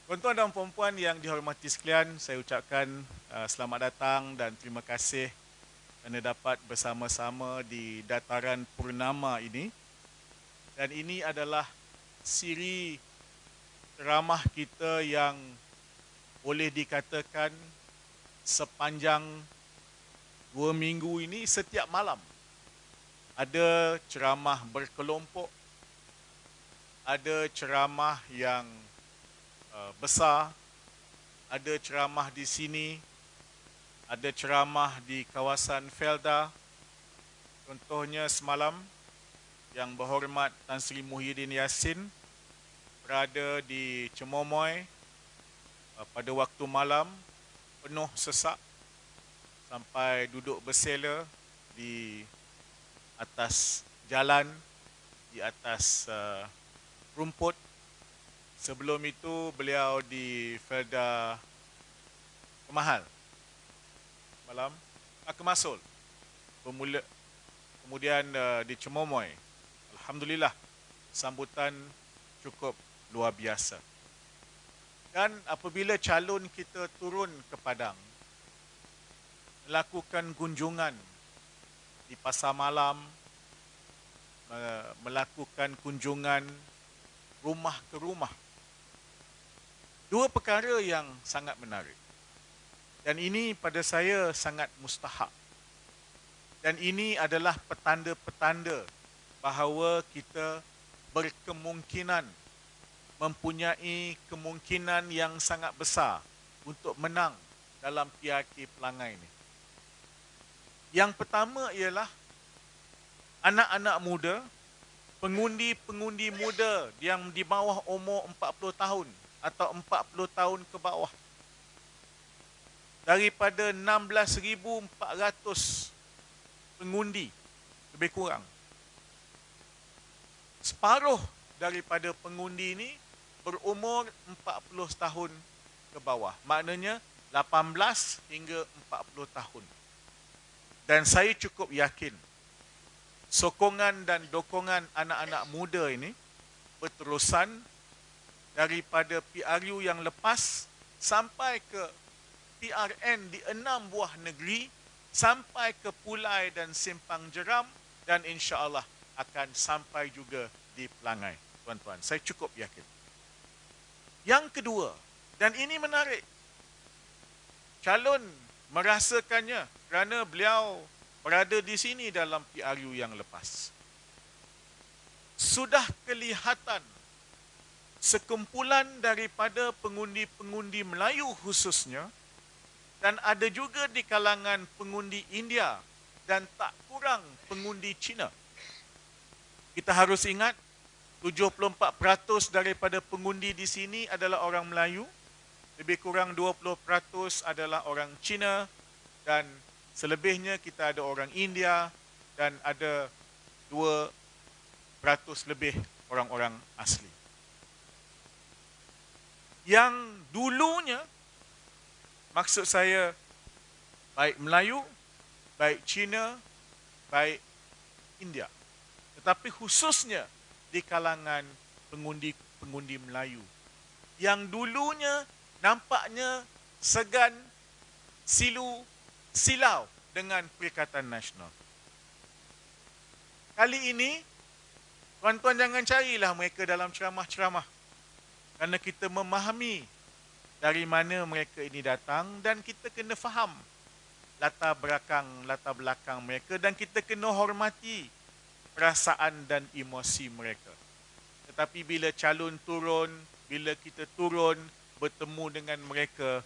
Tuan-tuan dan puan-puan yang dihormati sekalian, saya ucapkan selamat datang dan terima kasih kerana dapat bersama-sama di dataran purnama ini. Dan ini adalah siri ceramah kita yang boleh dikatakan sepanjang 2 minggu ini setiap malam. Ada ceramah berkelompok, ada ceramah yang besar, ada ceramah di sini, ada ceramah di kawasan Felda. Contohnya semalam, Yang Berhormat Tan Sri Muhyiddin Yassin berada di Cemomoy pada waktu malam, penuh sesak sampai duduk bersela di atas jalan, di atas rumput. Sebelum itu beliau di Felda Kemahal malam, Kemasul, kemudian di Cemomoy. Alhamdulillah, sambutan cukup luar biasa. Dan apabila calon kita turun ke Padang, melakukan kunjungan di pasar malam, melakukan kunjungan rumah ke rumah, dua perkara yang sangat menarik. Dan ini pada saya sangat mustahak. Dan ini adalah petanda-petanda bahawa kita berkemungkinan, mempunyai kemungkinan yang sangat besar untuk menang dalam PRK Pelangai ini. Yang pertama ialah anak-anak muda, pengundi-pengundi muda yang di bawah umur 40 tahun atau 40 tahun ke bawah. Daripada 16,400 pengundi lebih kurang, separuh daripada pengundi ini berumur 40 tahun ke bawah. Maknanya 18 hingga 40 tahun. Dan saya cukup yakin sokongan dan dokongan anak-anak muda ini berterusan daripada PRU yang lepas sampai ke PRN di 6 buah negeri, sampai ke Pulai dan Simpang Jeram, dan insya-Allah akan sampai juga di Pelangai, tuan-tuan. Saya cukup yakin. Yang kedua, dan ini menarik, calon merasakannya kerana beliau berada di sini dalam PRU yang lepas. Sudah kelihatan sekumpulan daripada pengundi-pengundi Melayu khususnya, dan ada juga di kalangan pengundi India dan tak kurang pengundi Cina. Kita harus ingat 74% daripada pengundi di sini adalah orang Melayu, lebih kurang 20% adalah orang Cina, dan selebihnya kita ada orang India dan ada 2% lebih orang-orang asli. Yang dulunya, maksud saya baik Melayu, baik Cina, baik India, tetapi khususnya di kalangan pengundi-pengundi Melayu yang dulunya nampaknya segan, silau dengan Perikatan Nasional. Kali ini, tuan-tuan jangan carilah mereka dalam ceramah-ceramah, kerana kita memahami dari mana mereka ini datang dan kita kena faham latar belakang mereka, dan kita kena hormati perasaan dan emosi mereka. Tetapi bila calon turun, bila kita turun bertemu dengan mereka,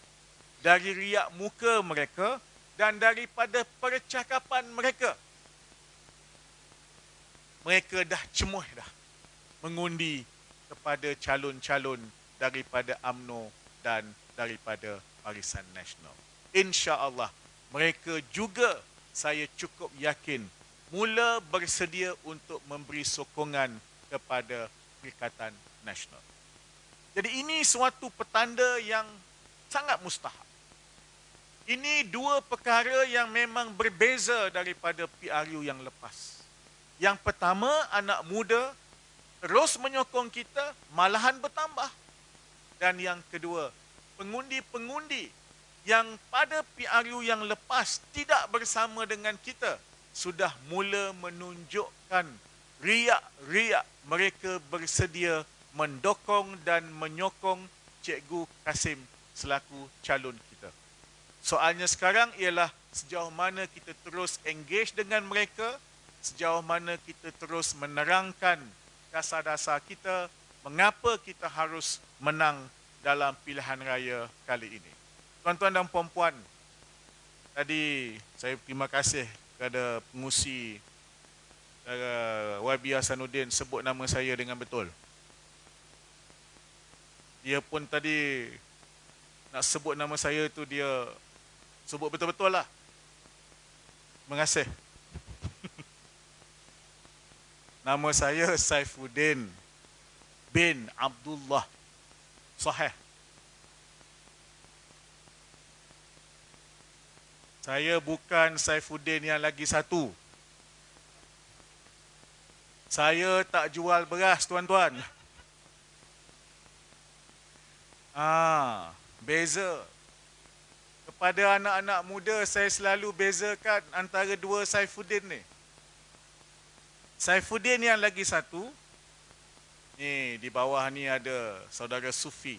dari riak muka mereka dan daripada percakapan mereka, mereka dah cemuh dah mengundi kepada calon-calon daripada UMNO dan daripada Barisan Nasional. Insya-Allah mereka juga, saya cukup yakin, mula bersedia untuk memberi sokongan kepada Perikatan Nasional. Jadi ini suatu petanda yang sangat mustahak. Ini dua perkara yang memang berbeza daripada PRU yang lepas. Yang pertama, anak muda terus menyokong kita, malahan bertambah. Dan yang kedua, pengundi-pengundi yang pada PRU yang lepas tidak bersama dengan kita sudah mula menunjukkan riak-riak mereka bersedia mendokong dan menyokong Cikgu Kasim selaku calon kita. Soalnya sekarang ialah sejauh mana kita terus engage dengan mereka, sejauh mana kita terus menerangkan dasar-dasar kita, mengapa kita harus menang dalam pilihan raya kali ini. Tuan-tuan dan puan-puan, tadi saya terima kasih kepada pengurusi YB Hasanuddin sebut nama saya dengan betul. Dia pun tadi nak sebut nama saya tu dia sebut betul-betul lah. Terima kasih. Nama saya Saifuddin bin Abdullah. Sahih. Saya bukan Saifuddin yang lagi satu. Saya tak jual beras, tuan-tuan. Beza. Kepada anak-anak muda, saya selalu bezakan antara dua Saifuddin ni. Saifuddin yang lagi satu, ni di bawah ni ada saudara Sufi.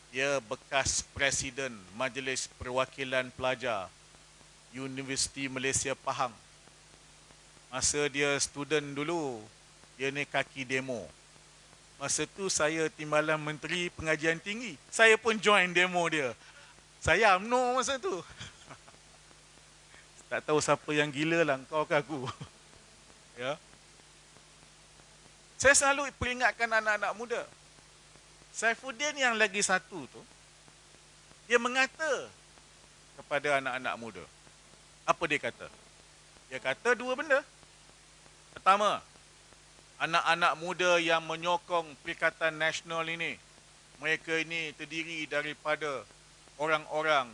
Dia bekas Presiden Majlis Perwakilan Pelajar Universiti Malaysia Pahang. Masa dia student dulu, dia ni kaki demo. Masa tu saya timbalan Menteri Pengajian Tinggi. Saya pun join demo dia. Saya UMNO masa tu. Tak tahu siapa yang gila lah, kau ke aku. Ya. Saya selalu peringatkan anak-anak muda. Saifuddin yang lagi satu tu, dia mengata kepada anak-anak muda. Apa dia kata? Dia kata dua benda. Pertama, anak-anak muda yang menyokong Perikatan Nasional ini, mereka ini terdiri daripada orang-orang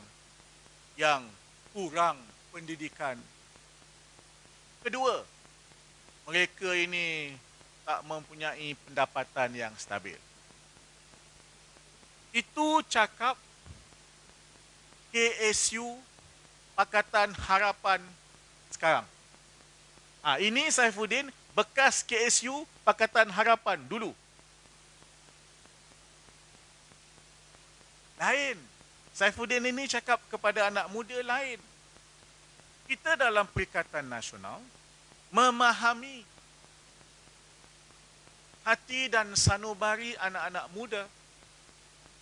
yang kurang pendidikan. Kedua, mereka ini tak mempunyai pendapatan yang stabil. Itu cakap KSU Pakatan Harapan sekarang. Ini Saifuddin bekas KSU Pakatan Harapan dulu. Lain. Saifuddin ini cakap kepada anak muda lain. Kita dalam Perikatan Nasional memahami hati dan sanubari anak-anak muda,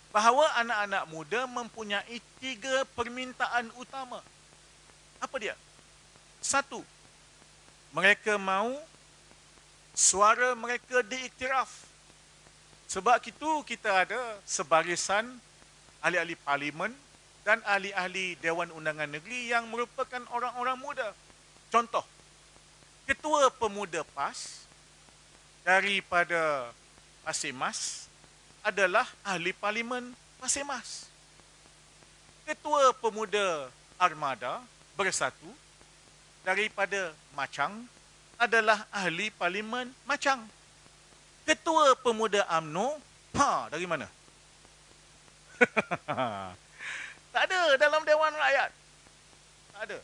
bahawa anak-anak muda mempunyai 3 permintaan utama. Apa dia? 1, mereka mahu suara mereka diiktiraf. Sebab itu kita ada sebarisan ahli-ahli parlimen dan ahli-ahli Dewan Undangan Negeri yang merupakan orang-orang muda. Contoh, Ketua Pemuda PAS daripada Pasir Mas adalah ahli parlimen Pasir Mas. Ketua Pemuda Armada Bersatu daripada Machang adalah ahli parlimen Machang. Ketua Pemuda UMNO, dari mana? Tak ada dalam Dewan Rakyat. Tak ada.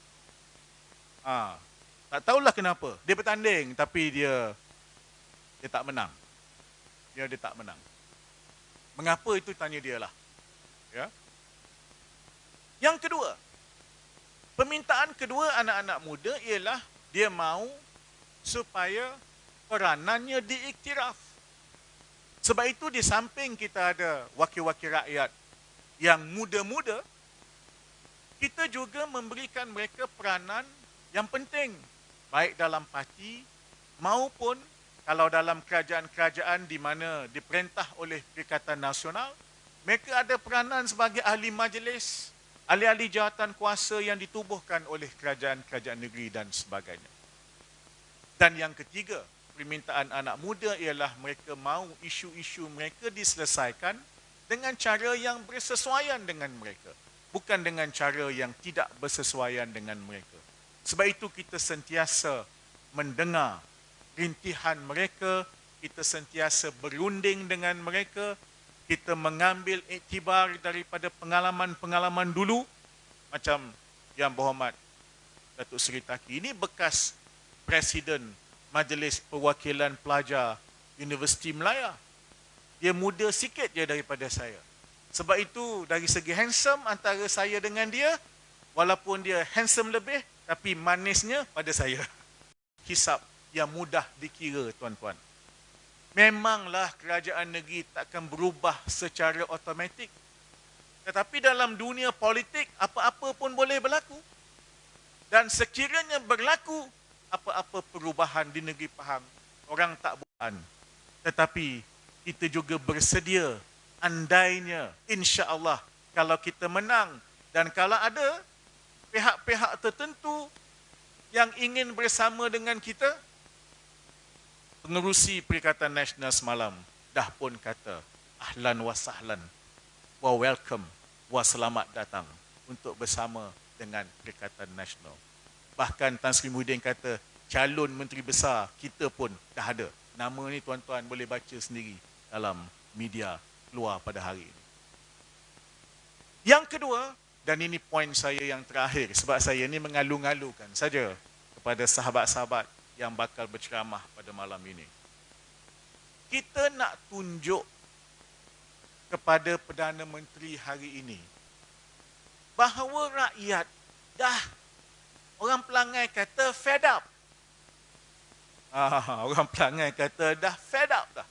Tak tahulah kenapa. Dia bertanding tapi dia tak menang. Dia tak menang. Mengapa itu tanya dia lah. Ya. Yang kedua, permintaan kedua anak-anak muda ialah dia mahu supaya peranannya diiktiraf. Sebab itu di samping kita ada wakil-wakil rakyat yang muda-muda, kita juga memberikan mereka peranan yang penting, baik dalam parti maupun kalau dalam kerajaan-kerajaan di mana diperintah oleh Perikatan Nasional, mereka ada peranan sebagai ahli majlis, ahli-ahli jawatan kuasa yang ditubuhkan oleh kerajaan-kerajaan negeri dan sebagainya. Dan yang ketiga, permintaan anak muda ialah mereka mahu isu-isu mereka diselesaikan dengan cara yang bersesuaian dengan mereka, bukan dengan cara yang tidak bersesuaian dengan mereka. Sebab itu kita sentiasa mendengar rintihan mereka, kita sentiasa berunding dengan mereka kita mengambil iktibar daripada pengalaman-pengalaman dulu, macam Yang Berhormat Datuk Seri Taki. Ini bekas Presiden Majlis Perwakilan Pelajar Universiti Melaya. Dia muda sikit je daripada saya. Sebab itu dari segi handsome antara saya dengan dia, walaupun dia handsome lebih, tapi manisnya pada saya. Hisap yang mudah dikira, tuan-tuan. Memanglah kerajaan negeri takkan berubah secara automatik. Tetapi dalam dunia politik, apa-apa pun boleh berlaku. Dan sekiranya berlaku apa-apa perubahan di negeri Pahang, orang tak buat. Tetapi kita juga bersedia, andainya, insya-Allah, kalau kita menang dan kalau ada pihak-pihak tertentu yang ingin bersama dengan kita, pengerusi Perikatan Nasional semalam dah pun kata, ahlan wa sahlan, wa welcome, wa selamat datang untuk bersama dengan Perikatan Nasional. Bahkan Tan Sri Muhyiddin kata, calon Menteri Besar kita pun dah ada. Nama ni tuan-tuan boleh baca sendiri dalam media keluar pada hari ini. Yang kedua, dan ini poin saya yang terakhir, sebab saya ni mengalu-ngalukan saja kepada sahabat-sahabat yang bakal berceramah pada malam ini. Kita nak tunjuk kepada Perdana Menteri hari ini bahawa rakyat dah, orang pelangai kata fed up. Orang pelangai kata dah fed up dah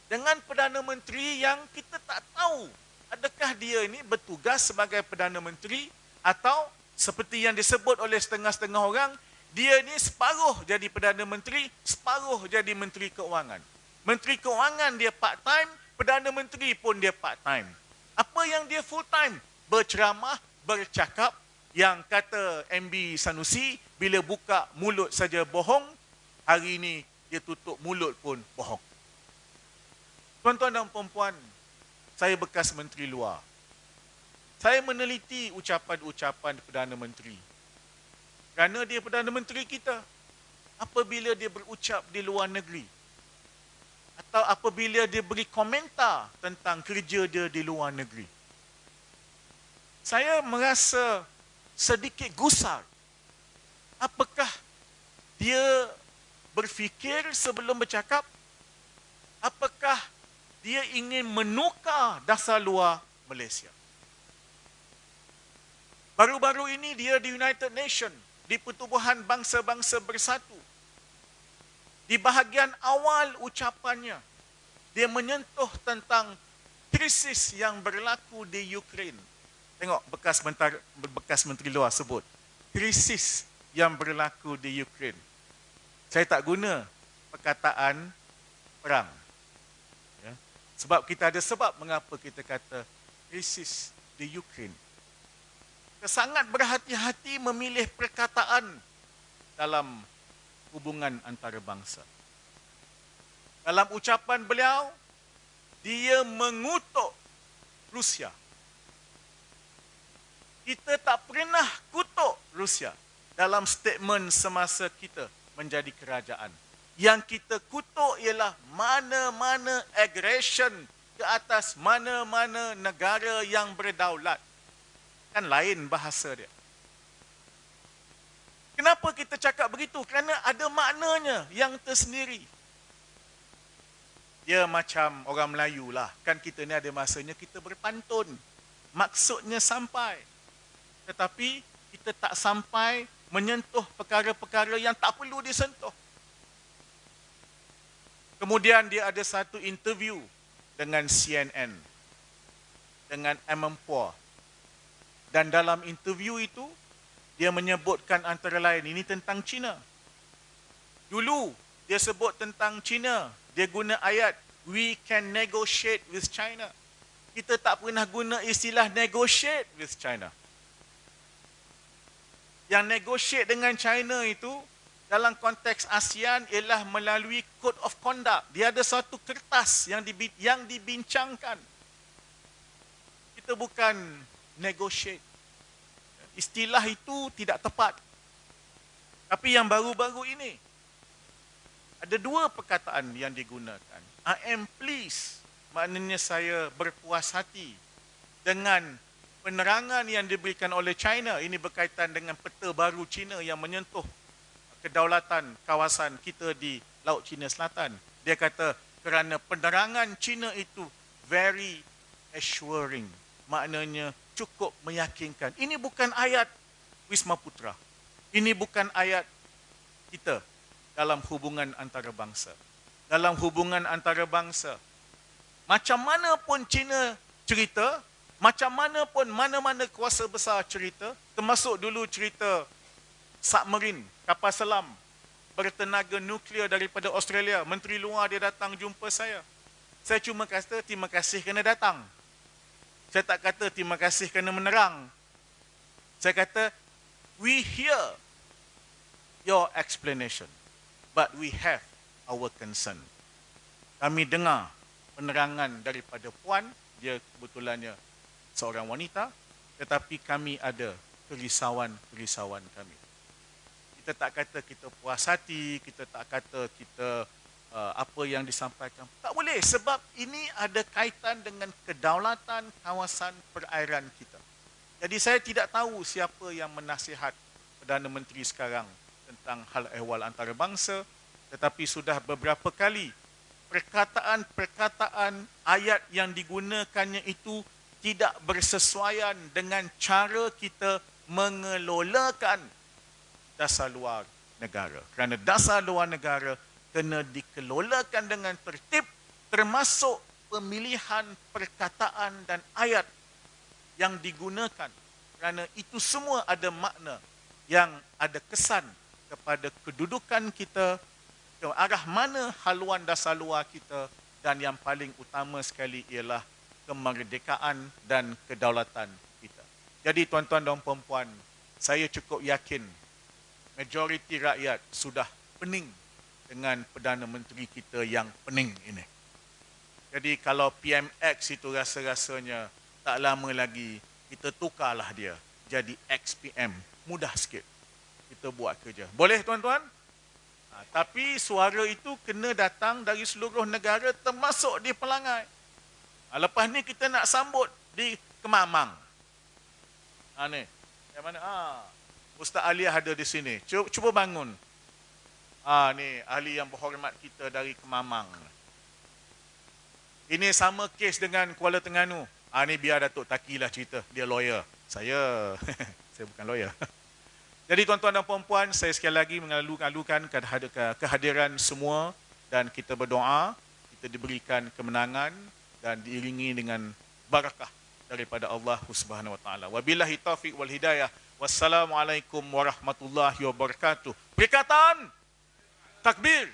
dengan Perdana Menteri yang kita tak tahu adakah dia ini bertugas sebagai Perdana Menteri atau seperti yang disebut oleh setengah-setengah orang, dia ni separuh jadi Perdana Menteri, separuh jadi Menteri Keuangan. Menteri Keuangan dia part-time, Perdana Menteri pun dia part-time. Apa yang dia full-time? Berceramah, bercakap, yang kata MB Sanusi, bila buka mulut saja bohong, hari ini dia tutup mulut pun bohong. Tuan-tuan dan puan-puan, saya bekas Menteri Luar. Saya meneliti ucapan-ucapan Perdana Menteri. Kerana dia Perdana Menteri kita. Apabila dia berucap di luar negeri, atau apabila dia beri komentar tentang kerja dia di luar negeri, saya merasa sedikit gusar. Apakah dia berfikir sebelum bercakap? Apakah dia ingin menukar dasar luar Malaysia? Baru-baru ini dia di United Nations, di Pertubuhan Bangsa-Bangsa Bersatu. Di bahagian awal ucapannya, dia menyentuh tentang krisis yang berlaku di Ukraine. Tengok bekas Menteri Luar sebut, krisis yang berlaku di Ukraine. Saya tak guna perkataan perang. Ya. Sebab kita ada sebab mengapa kita kata krisis di Ukraine. Kita sangat berhati-hati memilih perkataan dalam hubungan antarabangsa. Dalam ucapan beliau, dia mengutuk Rusia. Kita tak pernah kutuk Rusia dalam statement semasa kita menjadi kerajaan. Yang kita kutuk ialah mana-mana aggression ke atas mana-mana negara yang berdaulat. Kan lain bahasa dia. Kenapa kita cakap begitu? Kerana ada maknanya yang tersendiri. Ya macam orang Melayu lah. Kan kita ni ada masanya kita berpantun. Maksudnya sampai. Tetapi kita tak sampai menyentuh perkara-perkara yang tak perlu disentuh. Kemudian dia ada satu interview dengan CNN, dengan Emempor. Dan dalam interview itu, dia menyebutkan antara lain, ini tentang China. Dulu, dia sebut tentang China. Dia guna ayat, we can negotiate with China. Kita tak pernah guna istilah negotiate with China. Yang negotiate dengan China itu, dalam konteks ASEAN, ialah melalui Code of Conduct. Dia ada satu kertas yang dibincangkan. Kita bukan negotiate. Istilah itu tidak tepat. Tapi yang baru-baru ini, ada dua perkataan yang digunakan. I am pleased, maknanya saya berpuas hati dengan penerangan yang diberikan oleh China. Ini berkaitan dengan peta baru China yang menyentuh kedaulatan kawasan kita di Laut Cina Selatan. Dia kata kerana penerangan China itu very assuring, maknanya cukup meyakinkan. Ini bukan ayat Wisma Putra. Ini bukan ayat kita dalam hubungan antarabangsa. Dalam hubungan antarabangsa, macam mana pun China cerita, macam mana pun mana-mana kuasa besar cerita, termasuk dulu cerita submarin, kapal selam bertenaga nuklear daripada Australia. Menteri Luar dia datang jumpa saya. Saya cuma kata terima kasih kerana datang. Saya tak kata terima kasih kerana menerang. Saya kata, we hear your explanation, but we have our concern. Kami dengar penerangan daripada puan, dia kebetulannya seorang wanita, tetapi kami ada kerisauan-kerisauan kami. Kita tak kata kita puas hati, kita tak kata kita apa yang disampaikan. Tak boleh, sebab ini ada kaitan dengan kedaulatan kawasan perairan kita. Jadi saya tidak tahu siapa yang menasihat Perdana Menteri sekarang tentang hal ehwal antarabangsa, tetapi sudah beberapa kali perkataan-perkataan ayat yang digunakannya itu tidak bersesuaian dengan cara kita mengelolakan dasar luar negara. Kerana dasar luar negara kena dikelolakan dengan tertib, termasuk pemilihan perkataan dan ayat yang digunakan. Kerana itu semua ada makna yang ada kesan kepada kedudukan kita, ke arah mana haluan dasar luar kita, dan yang paling utama sekali ialah kemerdekaan dan kedaulatan kita. Jadi tuan-tuan dan puan-puan, saya cukup yakin majoriti rakyat sudah pening dengan Perdana Menteri kita yang pening ini. Jadi kalau PMX itu rasa-rasanya tak lama lagi kita tukarlah dia jadi XPM, mudah sikit kita buat kerja. Boleh tuan-tuan? Tapi suara itu kena datang dari seluruh negara termasuk di Pelangai. Lepas ni kita nak sambut di Kemamang. Ni, yang mana? Ustaz Aliyah ada di sini. Cuba bangun. Ni ahli yang berhormat kita dari Kemamang. Ini sama kes dengan Kuala Terengganu. Ni biar Datuk Taki lah cerita. Dia lawyer. Saya bukan lawyer. Jadi tuan-tuan dan puan-puan, saya sekali lagi mengalu-alukan kehadiran semua dan kita berdoa, kita diberikan kemenangan dan diiringi dengan barakah daripada Allah Subhanahu Wa Taala. Wabillahi taufiq wal hidayah. Wassalamualaikum warahmatullahi wabarakatuh. Perikatan takbir.